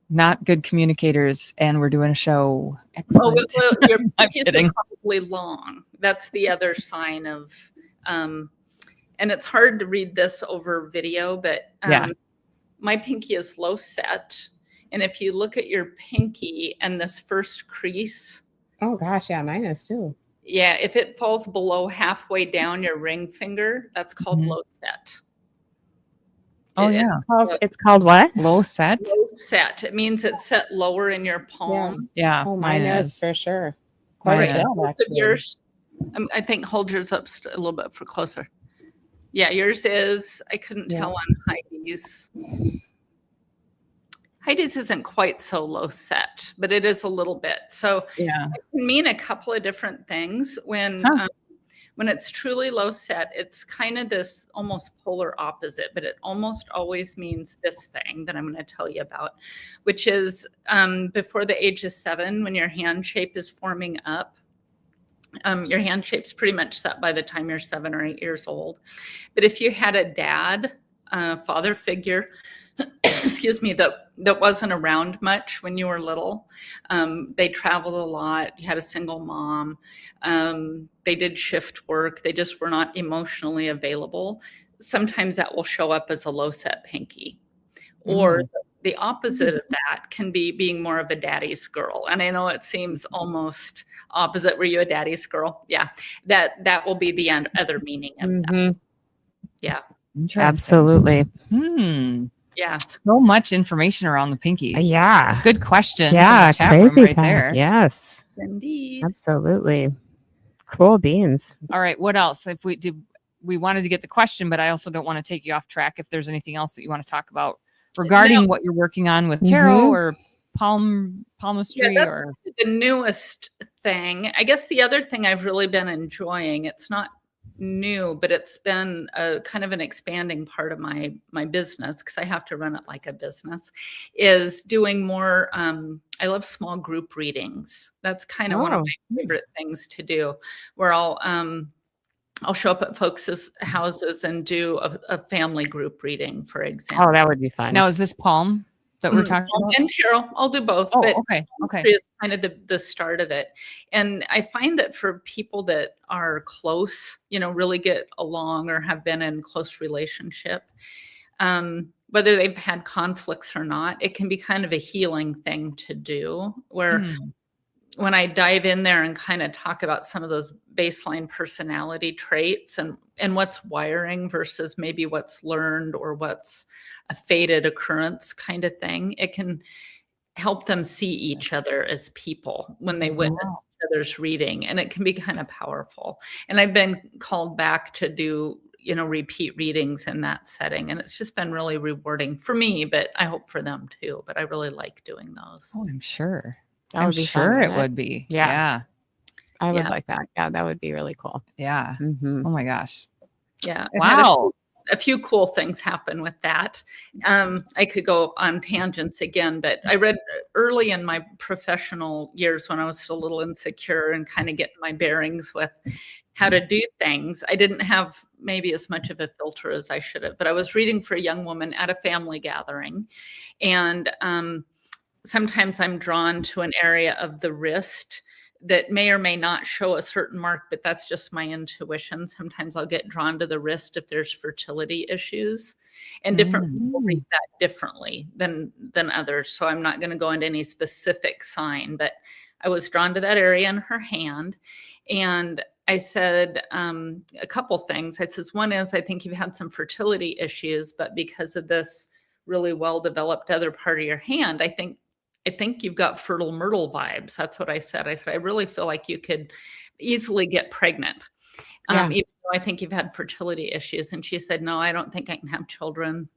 Not good communicators, and we're doing a show. Oh, Excellent. well, your I'm pinkies kidding. are probably long. That's the other sign of, and it's hard to read this over video, but Yeah. my pinky is low set. And if you look at your pinky and this first crease, Oh gosh, yeah, mine is too. yeah, if it falls below halfway down your ring finger, that's called Mhm. low set. Oh, It- yeah. It's called what? Low set. Low set. It means it's set lower in your palm. Yeah. Oh, mine mine is is. for sure. Mine Quite is. a Both bit, of actually. yours, I think hold yours up a little bit for closer. Yeah, yours is. I couldn't Yeah. tell on Heidi's. Heidi's isn't quite so low set, but it is a little bit. So Yeah. it can mean a couple of different things. When it's truly low set, it's kind of this almost polar opposite, but it almost always means this thing that I'm going to tell you about, which is before the age of 7, when your hand shape is forming up. Your hand shape's pretty much set by the time you're 7 or 8 years old. But if you had a dad, father figure, excuse me, that wasn't around much when you were little, they traveled a lot, you had a single mom, they did shift work, they just were not emotionally available, sometimes that will show up as a low set pinky. Or the opposite of that can be being more of a daddy's girl. And I know it seems almost opposite. Were you a daddy's girl? Yeah. That will be the other meaning of that. Mhm. Yeah. Interesting. Absolutely. Yeah. So much information around the pinky. Yeah. Good question. from Yeah. the chat room Crazy right time. there. Yes. Indeed. Absolutely. Cool beans. All right. What else? If we wanted to get the question, but I also don't want to take you off track. If there's anything else that you want to talk about regarding what you're working on with tarot or palmistry, Yeah, that's or the newest thing. I guess the other thing I've really been enjoying, it's not new, but it's been a kind of an expanding part of my business, because I have to run it like a business, is doing more. I love small group readings. That's kind of one of my favorite things to do, where I'll show up at folks' houses and do a family group reading, for example. Oh, that would be fun. now is this palm that we're talking about? And tarot, I'll do both. Oh, but okay. is kind of the start of it. And I find that for people that are close, really get along or have been in close relationship, whether they've had conflicts or not, it can be kind of a healing thing to do, where when I dive in there and kind of talk about some of those baseline personality traits and what's wiring versus maybe what's learned or what's a fated occurrence kind of thing, it can help them see each other as people when they witness each other's reading. And it can be kind of powerful. And I've been called back to do, repeat readings in that setting. And it's just been really rewarding for me, but I hope for them too. But I really like doing those. Oh, I'm sure. That I'm would be fun, sure it wouldn't would be. Yeah. Yeah. I would Yeah. like that. Yeah, that would be really cool. Yeah. Mhm. Oh my gosh. Yeah. I've had Wow. a few cool things happen with that. I could go on tangents again, but I read early in my professional years when I was a little insecure and kind of getting my bearings with how to do things. I didn't have maybe as much of a filter as I should have, but I was reading for a young woman at a family gathering. And sometimes I'm drawn to an area of the wrist that may or may not show a certain mark, but that's just my intuition. Sometimes I'll get drawn to the wrist if there's fertility issues, and different people read that differently than others. So I'm not going to go into any specific sign, but I was drawn to that area in her hand. And I said a couple things. I says, one is, I think you've had some fertility issues, but because of this really well-developed other part of your hand, I think you've got fertile myrtle vibes. That's what I said. I said, I really feel like you could easily get pregnant. Yeah. Even though I think you've had fertility issues. And she said, no, I don't think I can have children.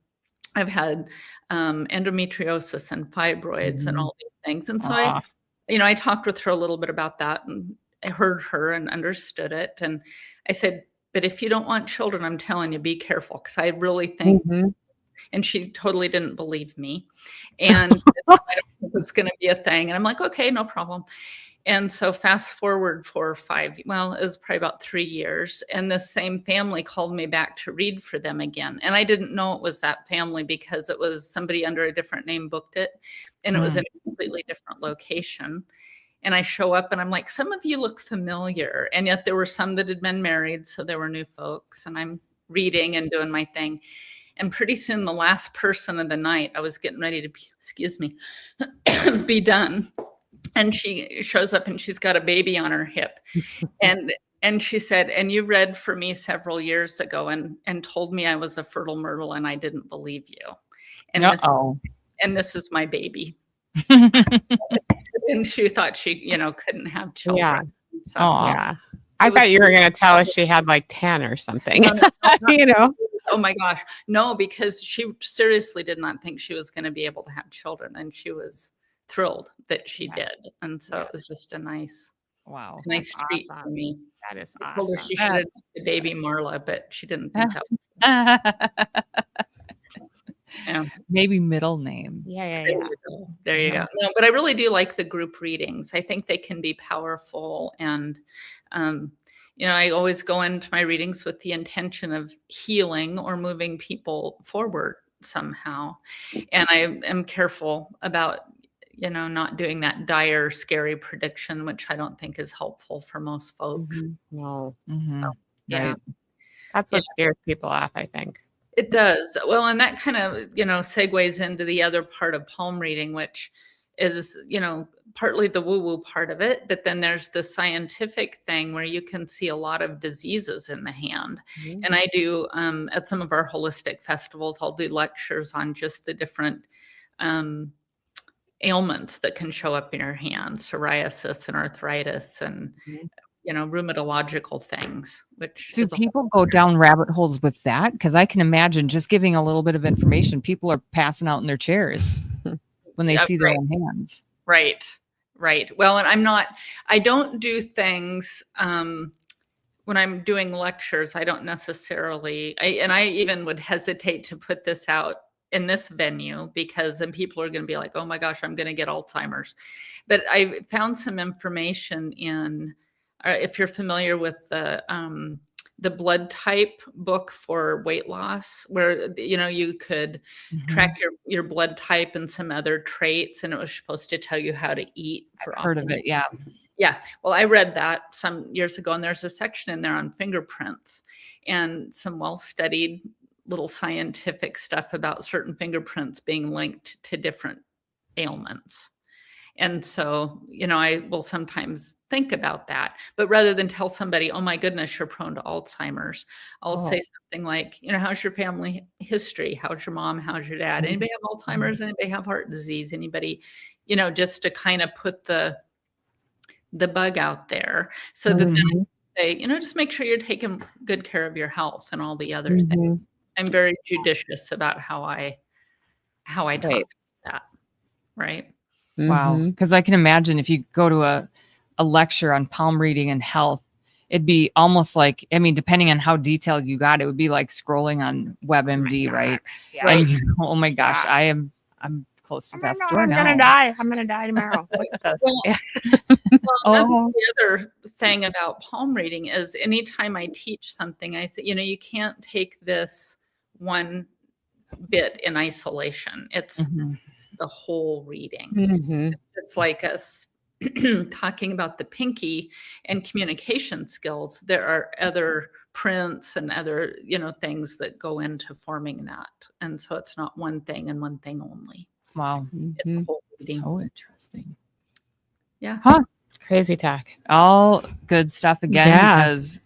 I've had endometriosis and fibroids and all these things. And so I talked with her a little bit about that, and I heard her and understood it. And I said, but if you don't want children, I'm telling you, be careful. Because I really think and she totally didn't believe me. And I don't think it's going to be a thing. And I'm like, okay, no problem. And so fast forward it was probably about 3 years. And the same family called me back to read for them again. And I didn't know it was that family because it was somebody under a different name booked it. And it was in a completely different location. And I show up and I'm like, some of you look familiar. And yet there were some that had been married. So there were new folks. And I'm reading and doing my thing. And pretty soon, the last person of the night, I was getting ready to be done. And she shows up and she's got a baby on her hip. And she said, and you read for me several years ago and told me I was a fertile myrtle and I didn't believe you. And this is my baby. And she thought she, couldn't have children. Yeah. So, Yeah. I thought you were going to tell us she had like 10 or something. Oh my gosh. No, because she seriously did not think she was going to be able to have children. And she was thrilled that she did. And so it was just a nice treat for me. That is I told her awesome. she should have named the baby Marla, but she didn't think that. Yeah. Maybe middle name. Yeah. There you go. No, but I really do like the group readings. I think they can be powerful. And, I always go into my readings with the intention of healing or moving people forward somehow. And I am careful about, not doing that dire, scary prediction, which I don't think is helpful for most folks. No. So, yeah. Right. That's what scares people off, I think. It does. Well, and that kind of, segues into the other part of palm reading, which is, partly the woo-woo part of it, but then there's the scientific thing where you can see a lot of diseases in the hand. And I do, at some of our holistic festivals, I'll do lectures on just the different ailments that can show up in your hand, psoriasis and arthritis and, rheumatological things, which do people go down rabbit holes with that? Because I can imagine just giving a little bit of information, people are passing out in their chairs when they see their own hands. Right. Well, and I don't do things when I'm doing lectures. I don't necessarily, I even would hesitate to put this out in this venue because then people are going to be like, oh my gosh, I'm going to get Alzheimer's. But I found some information in, if you're familiar with the blood type book for weight loss, where, you could track your blood type and some other traits, and it was supposed to tell you how to eat. I've heard of it. Yeah. Yeah. Well, I read that some years ago, and there's a section in there on fingerprints and some well-studied little scientific stuff about certain fingerprints being linked to different ailments. And so, I will sometimes think about that, but rather than tell somebody, oh my goodness, you're prone to Alzheimer's, I'll say something like, how's your family history? How's your mom? How's your dad? Anybody have Alzheimer's? Anybody have heart disease? Anybody, just to kind of put the bug out there so that then say, just make sure you're taking good care of your health and all the other things. Mhm. I'm very judicious about how I talk Right. about that. Right. Wow. Mhm. Because I can imagine if you go to a lecture on palm reading and health, it'd be almost like, I mean, depending on how detailed you got, it would be like scrolling on WebMD, right? Yeah. Right. And oh my gosh, Yeah. I'm close to Oh my death's God, door I'm now. gonna die. I'm gonna die tomorrow. Look at this. Well, Yeah. Well, that's Oh, the other thing about palm reading is anytime I teach something, I say, you can't take this one bit in isolation. It's mhm. the whole reading. Mhm. It's like us talking about the pinky and communication skills. There are other prints and other, things that go into forming that. And so it's not one thing and one thing only. Wow. It's the Mhm. whole reading. So interesting. Yeah. Huh. Crazy talk. All good stuff again, Yeah. because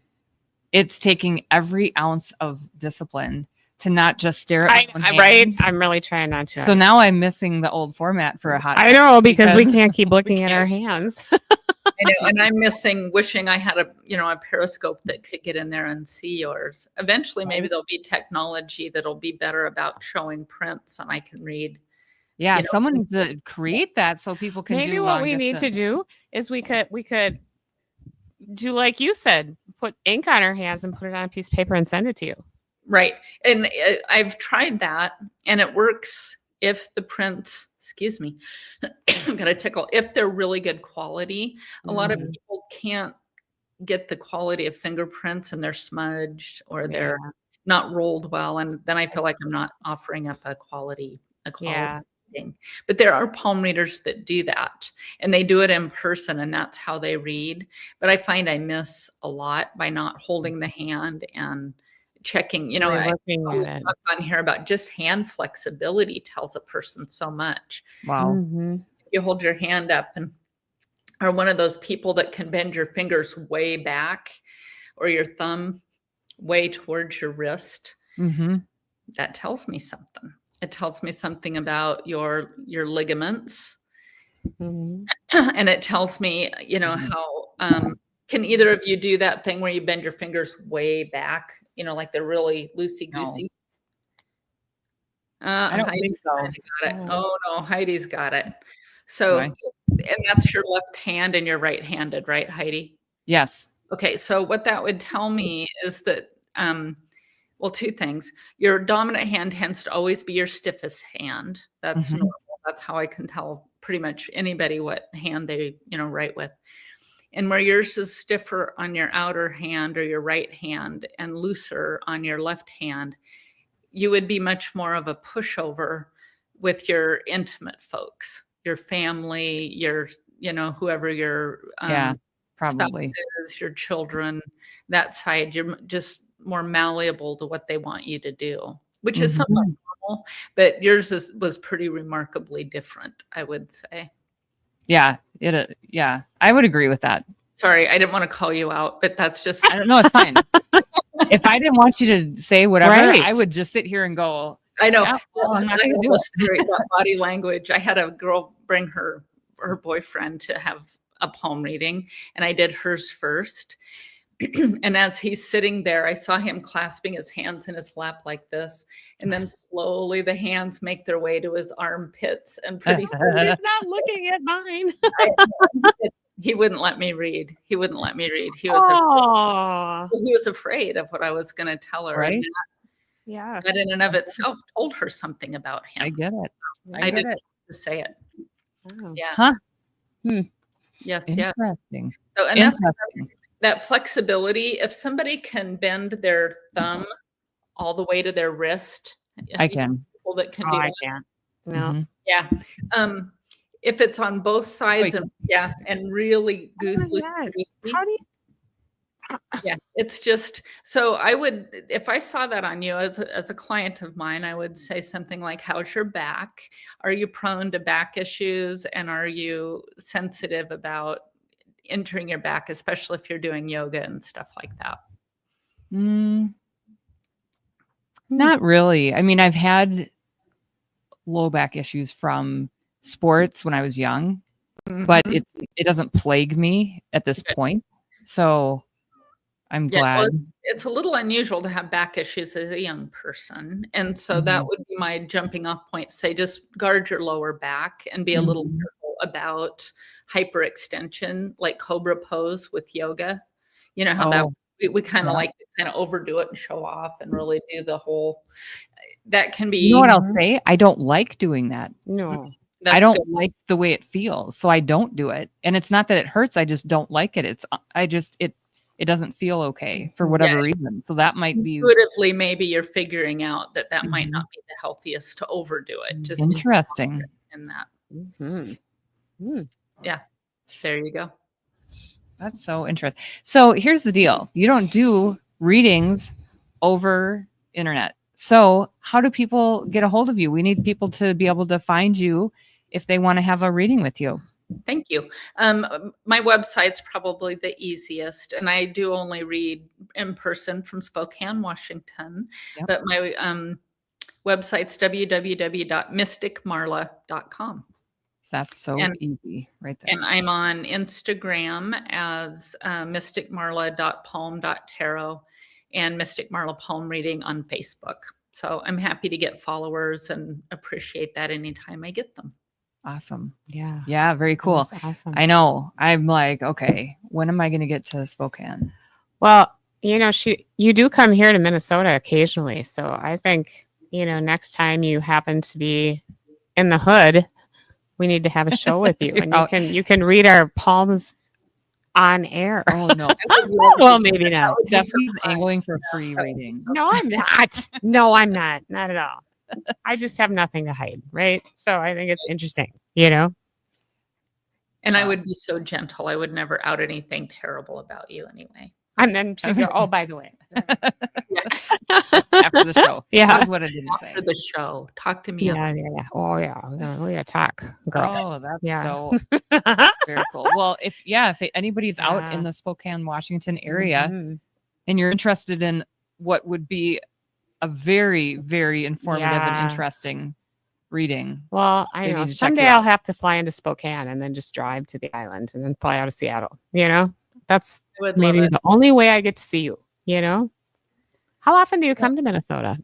it's taking every ounce of discipline to not just stare at my own Right. hands. I'm really trying not to. So now I'm missing the old format for a hot I second know because we can't keep looking at our hands. I know, and I'm wishing I had a periscope that could get in there and see yours. Eventually, maybe there'll be technology that'll be better about showing prints, and I can read. Yeah, you know, someone needs to create that so people can Maybe do what long we need to distance. do is we could do like you said, put ink on our hands and put it on a piece of paper and send it to you. Right, and I've tried that, and it works if the prints. Excuse me, I'm gonna tickle. If they're really good quality, a lot of Mhm. people can't get the quality of fingerprints, and they're smudged or they're Yeah. not rolled well, and then I feel like I'm not offering up a quality Yeah. thing. But there are palm readers that do that, and they do it in person, and that's how they read. But I find I miss a lot by not holding the hand and checking. Really I looking always at it. talk on here about just hand flexibility tells a person so much. Wow. Mhm. You hold your hand up and are one of those people that can bend your fingers way back or your thumb way towards your wrist. Mm-hmm. That tells me something. It tells me something about your ligaments, Mhm. and it tells me, how can either of you do that thing where you bend your fingers way back, like they're really loosey goosey? I don't Heidi think so. got it. Oh no, Heidi's got it. Do So, I? and that's your left hand, and you're right-handed, right, Heidi? Yes. Okay, so what that would tell me is that, well, two things. Your dominant hand tends to always be your stiffest hand. That's Mhm. normal. That's how I can tell pretty much anybody what hand they, write with. And where yours is stiffer on your outer hand or your right hand and looser on your left hand, you would be much more of a pushover with your intimate folks, your family, your, whoever your Yeah, probably. spouses, your children, that side. You're just more malleable to what they want you to do, which is somewhat Mhm. normal, but yours was pretty remarkably different, I would say. Yeah, yeah, I would agree with that. Sorry, I didn't want to call you out, but that's just I don't know. It's fine. If I didn't want you to say whatever, Right. I would just sit here and go, I know. yeah, well, I'm not I gonna do almost it. agree about body language. I had a girl bring her boyfriend to have a palm reading, and I did hers first. And as he's sitting there, I saw him clasping his hands in his lap like this, and then slowly the hands make their way to his armpits, and pretty soon He's not looking at mine. he wouldn't let me read. He wouldn't let me read. He Oh. was afraid of what I was going to tell her, Right? and Yeah. that in and of itself told her something about him. I get it. I get didn't it. have to say it. Oh. Yeah. Huh. Yes. Interesting. So, and that's Interesting. that flexibility. If somebody can bend their thumb all the way to their wrist, I have you seen can. people that can Oh, do I that? can't. No. Mhm. Yeah. If it's on both sides and really Oh my loosey God. goosey. How do you? Yeah, it's just so I would, if I saw that on you as a client of mine, I would say something like, how's your back? Are you prone to back issues? And are you sensitive about injuring your back, especially if you're doing yoga and stuff like that? Not really. I mean, I've had low back issues from sports when I was young, but Mhm. it doesn't plague me at this Good. point. So I'm Yeah, glad. well, it's a little unusual to have back issues as a young person, and so that Mhm. would be my jumping off point. Say, just guard your lower back and be a little Mhm. careful about hyperextension, like cobra pose with yoga. You know how that Oh, we kind of yeah. like to kind of overdo it and show off and really do the whole. That can You know what be I'll Mhm. say? I don't like doing that. No. I that's good. don't like the way it feels, so I don't do it. And it's not that it hurts, I just don't like it. It doesn't feel okay for Yeah, whatever reason. So that might be intuitively, maybe you're figuring out that that might Mhm. not be the healthiest to overdo it. Just to Interesting. in that. Mhm. Mm. Yeah, there you go. That's so interesting. So here's the deal. You don't do readings over internet. So how do people get a hold of you? We need people to be able to find you if they want to have a reading with you. Thank you. My website's probably the easiest, and I do only read in person from Spokane, Washington. Yep. But my website's www.mysticmarla.com. That's so And easy right there. And I'm on Instagram as mysticmarla.palm.tarot and Mystic Marla Palm Reading on Facebook. So I'm happy to get followers and appreciate that anytime I get them. Awesome. Yeah. Yeah, very cool. That's awesome. I know. I'm like, okay, when am I going to get to Spokane? Well, you do come here to Minnesota occasionally. So I think, next time you happen to be in the hood, we need to have a show with you, and you can read our palms on air. Oh no. Well, maybe not. Stephanie's angling for a free reading. No, I'm not. No, I'm not. Not at all. I just have nothing to hide, right? So I think it's interesting, And I would be so gentle. I would never out anything terrible about you anyway. And then she'd go, "Oh, by the way." After the show. Yeah. That's what I didn't say. After the show, talk to me. Yeah. Oh, yeah. We gotta talk, girl. Oh, that's Yeah. so very cool. Well, if anybody's out Yeah. in the Spokane, Washington area Mhm. and you're interested in what would be a very, very informative Yeah. and interesting reading. Well, I They know need to check someday you I'll out. have to fly into Spokane and then just drive to the island and then fly out of Seattle. That's I would maybe love it. the only way I get to see you. How often do you come to Minnesota?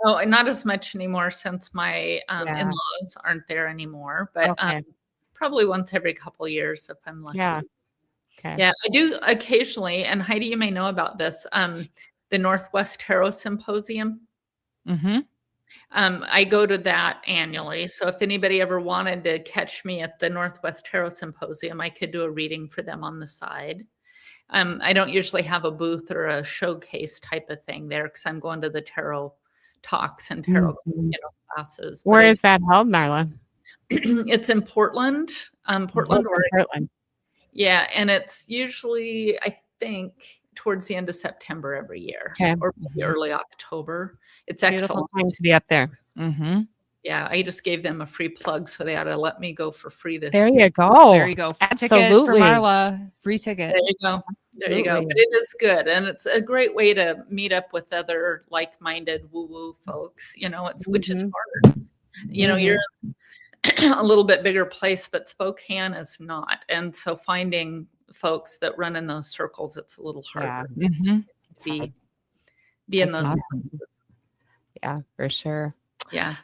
Oh, and not as much anymore since my Yeah. in-laws aren't there anymore, but Okay. probably once every couple years if I'm lucky. Yeah. Okay. Yeah, I do occasionally, and Heidi, you may know about this, the Northwest Tarot Symposium. Mm-hmm. I go to that annually. So if anybody ever wanted to catch me at the Northwest Tarot Symposium, I could do a reading for them on the side. I don't usually have a booth or a showcase type of thing there because I'm going to the tarot talks and tarot Mhm. classes. Where is that held, Marla? It's in Portland, Portland, It's in Oregon. Portland. Yeah, and it's usually, I think, towards the end of September every year, Okay. or maybe early October. It's Beautiful excellent. time to be up there. Mm-hmm. Yeah, I just gave them a free plug, so they ought to let me go for free this There year. you go. There you go. Ticket for Absolutely. Marla. Free ticket. There you go. There you go. Absolutely. But it is good, and it's a great way to meet up with other like-minded woo-woo folks. Which is Mhm. hard. Mhm. You're in a little bit bigger place, but Spokane is not, and so finding folks that run in those circles, it's a little harder. Mm-hmm. It's hard. Be in those. Awesome. Yeah, for sure. Yeah.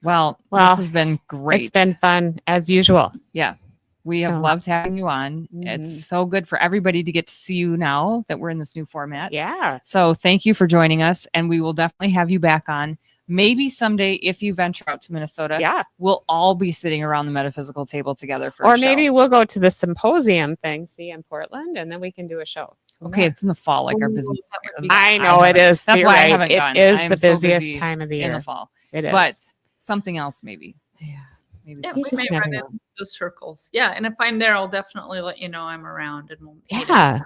Well, Well, this has been great. It's been fun as usual. Yeah. We have So- loved having you on. Mhm. It's so good for everybody to get to see you now that we're in this new format. Yeah. So thank you for joining us, and we will definitely have you back on. Maybe someday, if you venture out to Minnesota, Yeah. we'll all be sitting around the metaphysical table together for Or a show. maybe we'll go to the symposium thing, in Portland, and then we can do a show. Okay, it's in the fall, like our Ooh, business. that would be I know it is. That's You're why I right. haven't It gone. is I am the so busiest busy time of the in year. the fall. It is. But something else, maybe. Yeah. Maybe Yeah, something we just may never run know. into those circles. Yeah, and if I'm there, I'll definitely let you know I'm around, and we'll meet up. Yeah.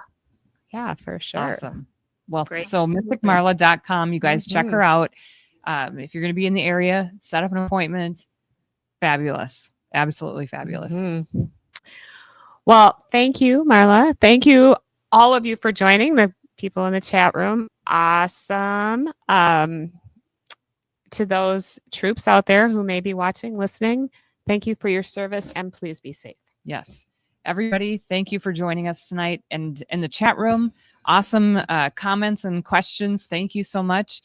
Yeah, for sure. Awesome. Well, Great. so Absolutely. mysticmarla.com, you guys check Mhm. her out. If you're going to be in the area, set up an appointment. Fabulous. Absolutely fabulous. Mhm. Well, thank you, Marla. Thank you, all of you, for joining, the people in the chat room. Awesome. To those troops out there who may be watching, listening, thank you for your service, and please be safe. Yes. Everybody, thank you for joining us tonight. And in the chat room, awesome comments and questions. Thank you so much.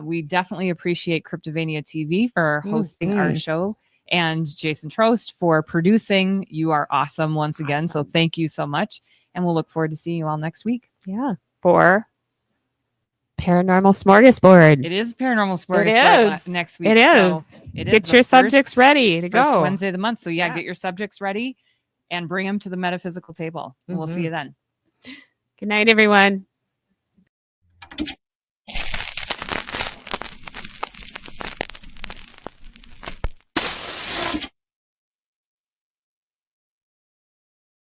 We definitely appreciate Cryptovania TV for hosting our show, and Jason Trost for producing. You are awesome once again. So thank you so much. And we'll look forward to seeing you all next week. Yeah. For Paranormal Smorgasbord. It is Paranormal Smorgasbord next week. It is. So it is Get your subjects ready to first go. Wednesday of the month. So get your subjects ready and bring them to the metaphysical table. And we'll see you then. Good night, everyone.